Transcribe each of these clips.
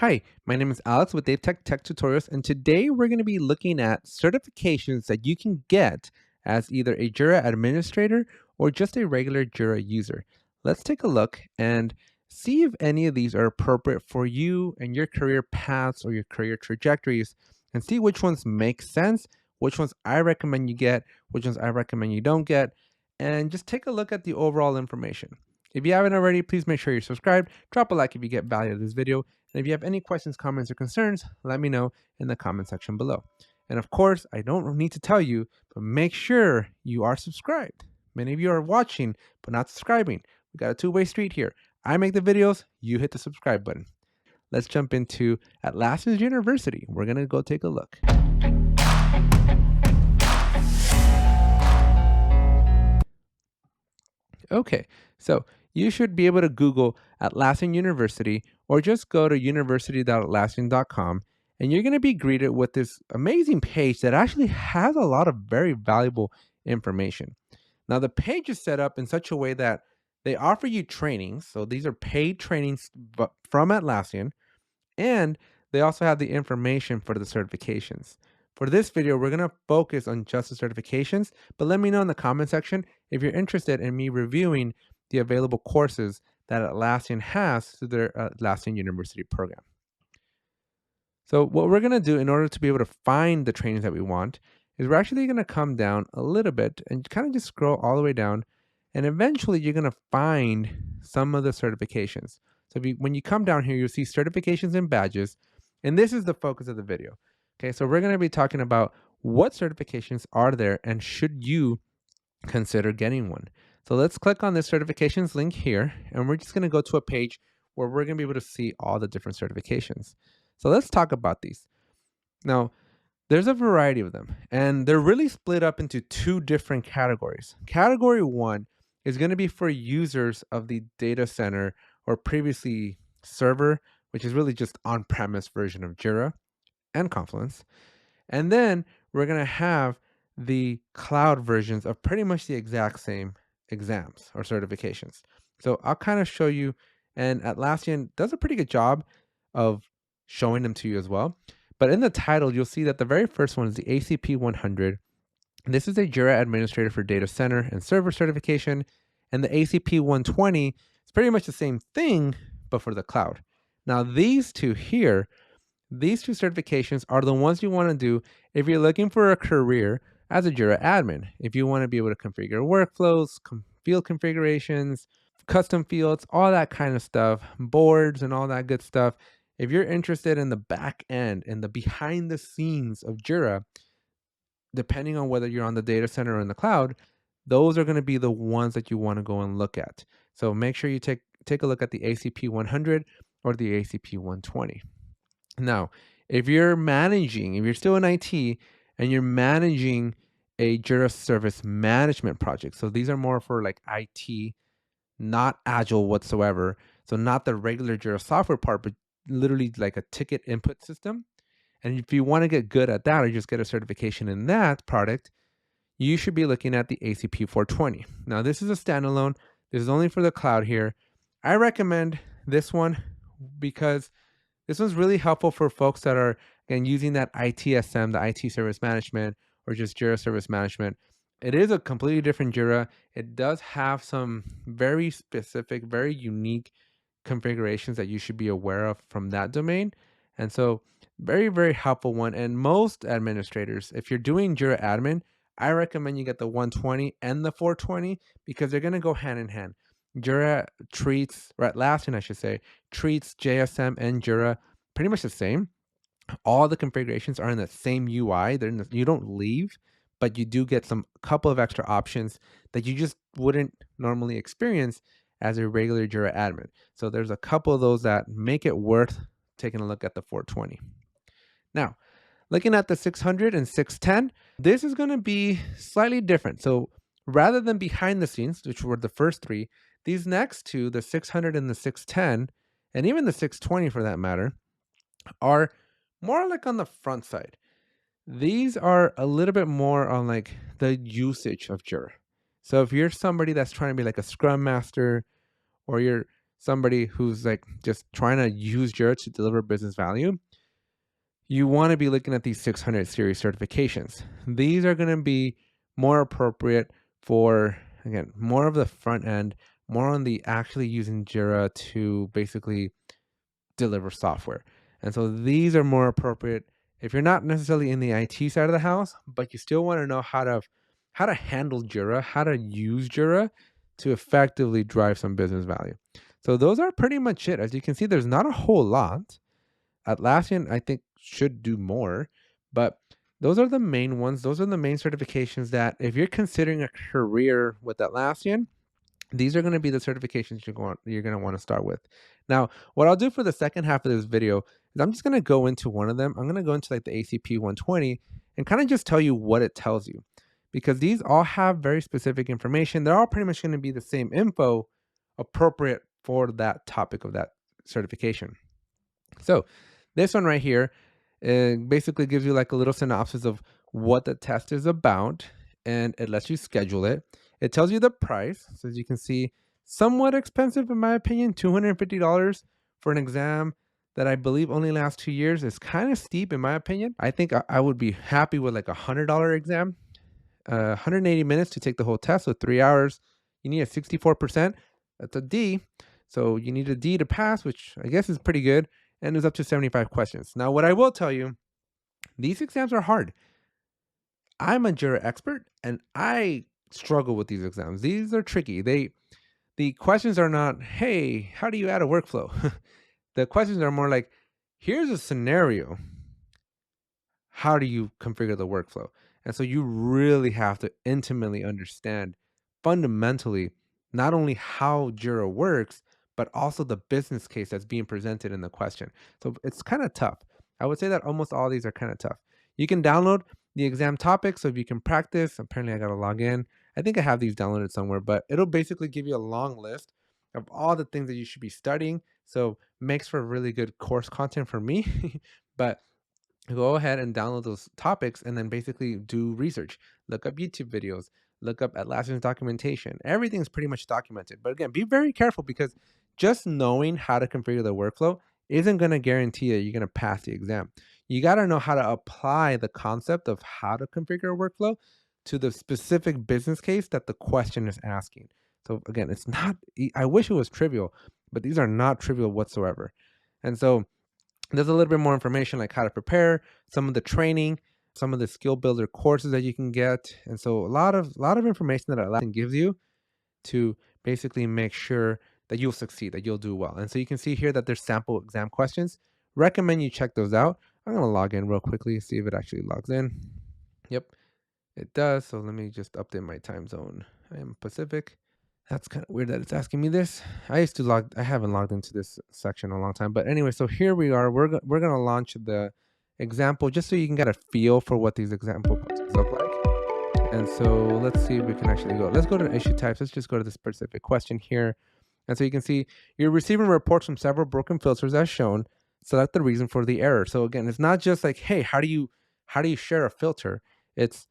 Hi, my name is Alex with Dave Tech Tutorials, and today we're going to be looking at certifications that you can get as either a Jira administrator or just a regular Jira user. Let's take a look and see if any of these are appropriate for you and your career paths or your career trajectories, and see which ones make sense, which ones I recommend you get, which ones I recommend you don't get, and just take a look at the overall information. If you haven't already, please make sure you're subscribed. Drop a like if you get value out of this video. And if you have any questions, comments, or concerns, let me know in the comment section below. And of course, I don't need to tell you, but make sure you are subscribed. Many of you are watching, but not subscribing. We got a two-way street here. I make the videos, you hit the subscribe button. Let's jump into Atlassian University. We're going to go take a look. Okay, so you should be able to Google Atlassian University or just go to university.atlassian.com, and you're going to be greeted with this amazing page that actually has a lot of very valuable information. Now, the page is set up in such a way that they offer you trainings. So these are paid trainings from Atlassian, and they also have the information for the certifications. For this video, we're going to focus on just the certifications, but let me know in the comment section if you're interested in me reviewing the available courses that Atlassian has through their Atlassian University program. So what we're going to do in order to be able to find the trainings that we want is we're actually going to come down a little bit and kind of just scroll all the way down, and eventually you're going to find some of the certifications. So when you come down here, you'll see certifications and badges, and this is the focus of the video. Okay, so we're going to be talking about what certifications are there and should you consider getting one. So let's click on this certifications link here, and we're just going to go to a page where we're going to be able to see all the different certifications. So let's talk about these. Now, there's a variety of them, and they're really split up into two different categories. Category one is going to be for users of the data center or previously server, which is really just on-premise version of Jira and Confluence. And then we're going to have the cloud versions of pretty much the exact same exams or certifications. So I'll kind of show you, and Atlassian does a pretty good job of showing them to you as well. But in the title, you'll see that the very first one is the ACP 100. This is a Jira Administrator for Data Center and Server certification. And the ACP 120 is pretty much the same thing, but for the cloud. Now, these two here, these two certifications are the ones you want to do if you're looking for a career as a Jira admin. If you want to be able to configure workflows, field configurations, custom fields, all that kind of stuff, boards and all that good stuff. If you're interested in the back end and the behind the scenes of Jira, depending on whether you're on the data center or in the cloud, those are going to be the ones that you want to go and look at. So make sure you take a look at the ACP 100 or the ACP 120. Now, if you're still in IT and you're managing a Jira service management project, so these are more for like IT, not agile whatsoever. So not the regular Jira software part, but literally like a ticket input system. And if you want to get good at that or just get a certification in that product, you should be looking at the ACP 420. Now, this is a standalone. This is only for the cloud here. I recommend this one because this one's really helpful for folks that are, again, using that ITSM, the IT service management, or just Jira service management. It is a completely different Jira. It does have some very specific, very unique configurations that you should be aware of from that domain. And so very, very helpful one. And most administrators, if you're doing Jira admin, I recommend you get the 120 and the 420 because they're going to go hand in hand. Jira treats, or Atlassian, I should say, treats JSM and Jira pretty much the same. All the configurations are in the same UI. You don't leave, but you do get some couple of extra options that you just wouldn't normally experience as a regular Jira admin. So there's a couple of those that make it worth taking a look at the 420. Now, looking at the 600 and 610, this is going to be slightly different. So rather than behind the scenes, which were the first three, these next two, the 600 and the 610, and even the 620 for that matter, are more like on the front side. These are a little bit more on like the usage of Jira. So if you're somebody that's trying to be like a Scrum Master, or you're somebody who's like just trying to use Jira to deliver business value, you want to be looking at these 600 series certifications. These are going to be more appropriate for, again, more of the front end, more on the actually using Jira to basically deliver software. And so these are more appropriate if you're not necessarily in the IT side of the house, but you still want to know how to handle Jira, how to use Jira to effectively drive some business value. So those are pretty much it. As you can see, there's not a whole lot. Atlassian, I think, should do more, but those are the main ones. Those are the main certifications that if you're considering a career with Atlassian, these are going to be the certifications you're going to want to start with. Now, what I'll do for the second half of this video is I'm just going to go into one of them. I'm going to go into like the ACP 120 and kind of just tell you what it tells you, because these all have very specific information. They're all pretty much going to be the same info appropriate for that topic of that certification. So this one right here, it basically gives you like a little synopsis of what the test is about, and it lets you schedule it. It tells you the price. So as you can see, somewhat expensive in my opinion, $250 for an exam that I believe only lasts 2 years is kind of steep in my opinion. I think I would be happy with like a $100 exam, 180 minutes to take the whole test, so 3 hours. You need a 64%. That's a D. So you need a D to pass, which I guess is pretty good. And there's up to 75 questions. Now, what I will tell you, these exams are hard. I'm a Jira expert, and I struggle with these exams. These are tricky. The questions are not, hey, how do you add a workflow? The questions are more like, here's a scenario. How do you configure the workflow? And so you really have to intimately understand fundamentally not only how Jira works, but also the business case that's being presented in the question. So it's kind of tough. I would say that almost all these are kind of tough. You can download the exam topics so if you can practice. Apparently, I got to log in. I think I have these downloaded somewhere, but it'll basically give you a long list of all the things that you should be studying. So makes for really good course content for me. But go ahead and download those topics and then basically do research. Look up YouTube videos, look up Atlassian's documentation. Everything's pretty much documented. But again, be very careful because just knowing how to configure the workflow isn't going to guarantee that you're going to pass the exam. You got to know how to apply the concept of how to configure a workflow to the specific business case that the question is asking. So again, it's not, I wish it was trivial, but these are not trivial whatsoever. And so there's a little bit more information like how to prepare, some of the training, some of the skill builder courses that you can get. And so a lot of information that Atlassian gives you to basically make sure that you'll succeed, that you'll do well. And so you can see here that there's sample exam questions. Recommend you check those out. I'm going to log in real quickly, see if it actually logs in. Yep, it does. So let me just update my time zone. I am Pacific. That's kind of weird that it's asking me this. I haven't logged into this section in a long time. But anyway, so here we are. We're going to launch the example just so you can get a feel for what these example questions look like. And so let's see if we can actually go. Let's go to issue types. Let's just go to the specific question here. And so you can see you're receiving reports from several broken filters as shown. Select the reason for the error. So again, it's not just like, hey, how do you share a filter? It's,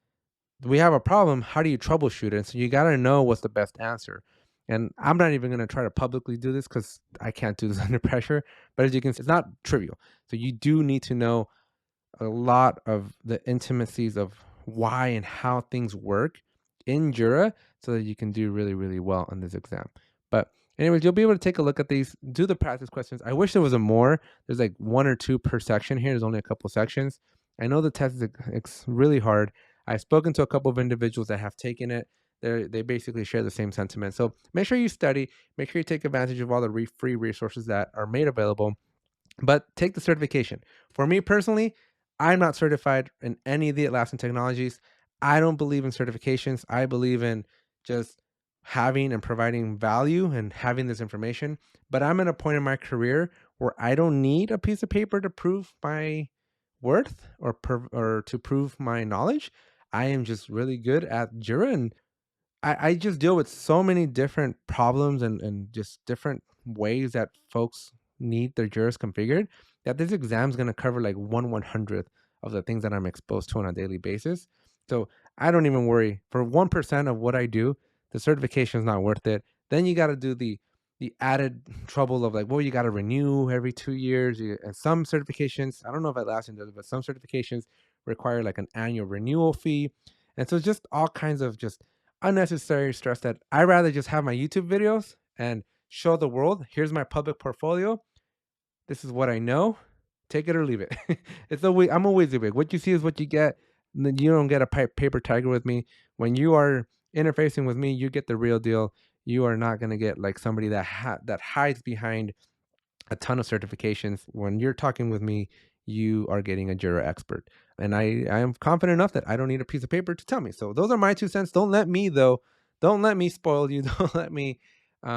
we have a problem. How do you troubleshoot it? And so you got to know what's the best answer. And I'm not even going to try to publicly do this because I can't do this under pressure. But as you can see, it's not trivial. So you do need to know a lot of the intimacies of why and how things work in Jira so that you can do really, really well on this exam. But anyways, you'll be able to take a look at these, do the practice questions. I wish there was a more. There's like 1 or 2 per section here. There's only a couple sections. I know the test is it's really hard. I've spoken to a couple of individuals that have taken it. They basically share the same sentiment. So make sure you study. Make sure you take advantage of all the free resources that are made available. But take the certification. For me personally, I'm not certified in any of the Atlassian technologies. I don't believe in certifications. I believe in just having and providing value and having this information. But I'm at a point in my career where I don't need a piece of paper to prove my worth or to prove my knowledge. I am just really good at Jira, and I just deal with so many different problems and just different ways that folks need their Jiras configured that this exam is going to cover like 1/100th of the things that I'm exposed to on a daily basis. So I don't even worry. For 1% of what I do, the certification is not worth it. Then you got to do the the added trouble of like, well, you got to renew every 2 years. And some certifications, I don't know if Atlassian does it, but some certifications require like an annual renewal fee. And so just all kinds of just unnecessary stress that I rather just have my YouTube videos and show the world, here's my public portfolio. This is what I know. Take it or leave it. I'm a WYSIWYG. What you see is what you get. You don't get a paper tiger with me. When you are interfacing with me, you get the real deal. You are not going to get like somebody that hides behind a ton of certifications. When you're talking with me, you are getting a Jira expert. And I am confident enough that I don't need a piece of paper to tell me. So those are my 2 cents. Don't let me spoil you. Don't let me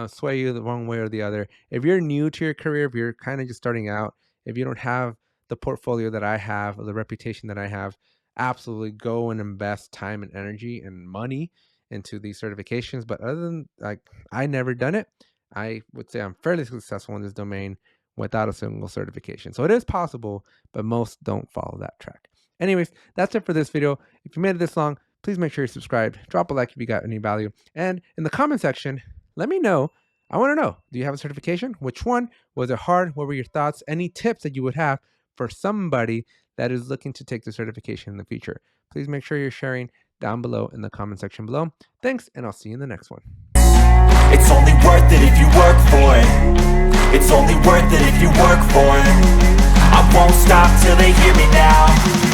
sway you the wrong way or the other. If you're new to your career, if you're kind of just starting out, if you don't have the portfolio that I have, or the reputation that I have, absolutely go and invest time and energy and money into these certifications. But other than like, I never done it. I would say I'm fairly successful in this domain without a single certification. So it is possible, but most don't follow that track. Anyways, that's it for this video. If you made it this long, please make sure you're subscribed. Drop a like if you got any value. And in the comment section, let me know. I want to know, do you have a certification? Which one? Was it hard? What were your thoughts? Any tips that you would have for somebody that is looking to take the certification in the future? Please make sure you're sharing down below in the comment section below. Thanks, and I'll see you in the next one. It's only worth it if you work for it. It's only worth it if you work for it. I won't stop till they hear me now.